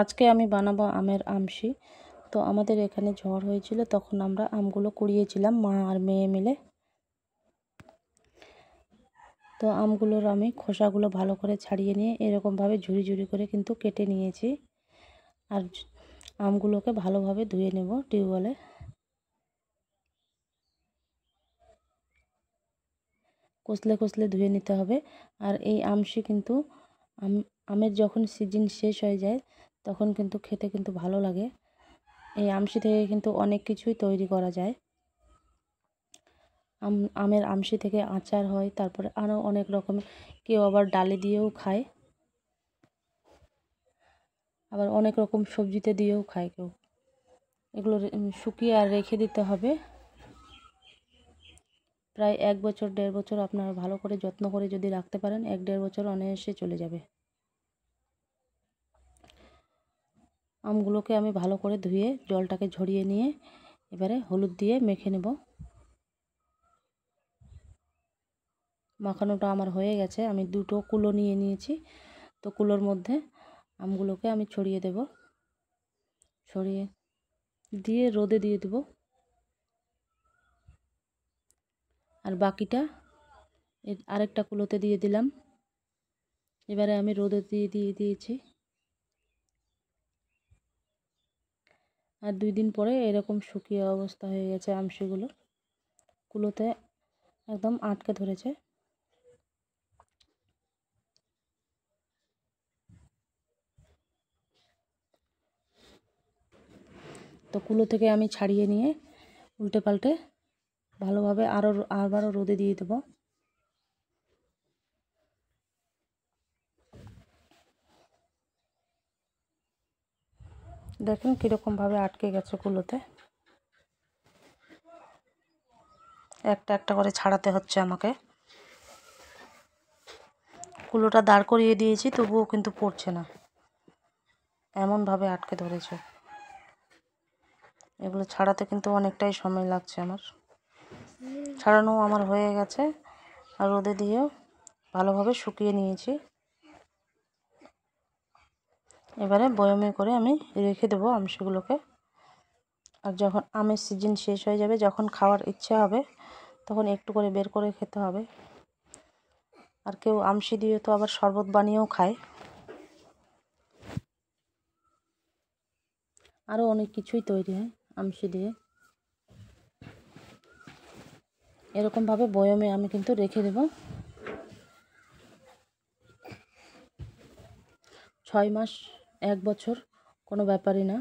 আজকে আমি বানাবো আমের আমশি। তো আমাদের এখানে ঝড় হয়েছিল, তখন আমরা আমগুলো কুড়িয়েছিলাম মা আর মেয়ে মিলে। তো আমগুলোর আমি খোসাগুলো ভালো করে ছাড়িয়ে নিয়ে এরকমভাবে ঝুরি ঝুরি করে কিন্তু কেটে নিয়েছি। আর আমগুলোকে ভালোভাবে ধুয়ে নেব টিউবওয়েলে। কষলে কষলে ধুয়ে নিতে হবে। আর এই আমশি কিন্তু আমের যখন সিজন শেষ হয়ে যায় তখন কিন্তু খেতে কিন্তু ভালো লাগে। এই আমশি থেকে কিন্তু অনেক কিছুই তৈরি করা যায়। আমের আমশি থেকে আচার হয়, তারপরে আরও অনেক রকমের, কেউ আবার ডালে দিয়েও খায়, আবার অনেক রকম সবজিতে দিয়েও খায় কেউ। এগুলো শুকিয়ে আর রেখে দিতে হবে। প্রায় 1 বছর 1.5 বছর আপনারা ভালো করে যত্ন করে যদি রাখতে পারেন, 1-1.5 বছর অনায়াসে চলে যাবে। আমগুলোকে আমি ভালো করে ধুয়ে জলটাকে ঝরিয়ে নিয়ে এবারে হলুদ দিয়ে মেখে নেব। মাখানোটা আমার হয়ে গেছে। আমি 2টো কুলো নিয়ে নিয়েছি। তো কুলোর মধ্যে আমগুলোকে আমি ছড়িয়ে দেব। ছড়িয়ে দিয়ে রোদে দিয়ে দেব। আর বাকিটা আরেকটা কুলোতে দিয়ে দিলাম। এবারে আমি রোদে দিয়েছি। আর 2 দিন পরে এরকম শুকিয়ে অবস্থা হয়ে গেছে আমশিগুলো। কুলোতে একদম আটকে ধরেছে। তো কুলো থেকে আমি ছাড়িয়ে নিয়ে উল্টে পাল্টে ভালোভাবে আবারও রোদে দিয়ে দেবো। দেখুন কীরকমভাবে আটকে গেছে কুলোতে। একটা একটা করে ছাড়াতে হচ্ছে আমাকে। কুলোটা দাঁড় করিয়ে দিয়েছি, তবুও কিন্তু পড়ছে না, এমনভাবে আটকে ধরেছে। এগুলো ছাড়াতে কিন্তু অনেকটাই সময় লাগছে আমার। ছাড়ানো আমার হয়ে গেছে। আর রোদে দিয়েও ভালোভাবে শুকিয়ে নিয়েছি। এবারে বয়মে করে আমি রেখে দেবো আমশিগুলোকে। আর যখন আমের সিজন শেষ হয়ে যাবে, যখন খাওয়ার ইচ্ছা হবে, তখন একটু করে বের করে খেতে হবে। আর কেউ আমশি দিয়ে তো আবার শরবত বানিয়েও খায়। আরও অনেক কিছুই তৈরি হয় আমশি দিয়ে। এরকমভাবে বয়মে আমি কিন্তু রেখে দেব। 6 মাস 1 বছর কোনো ব্যাপারই না।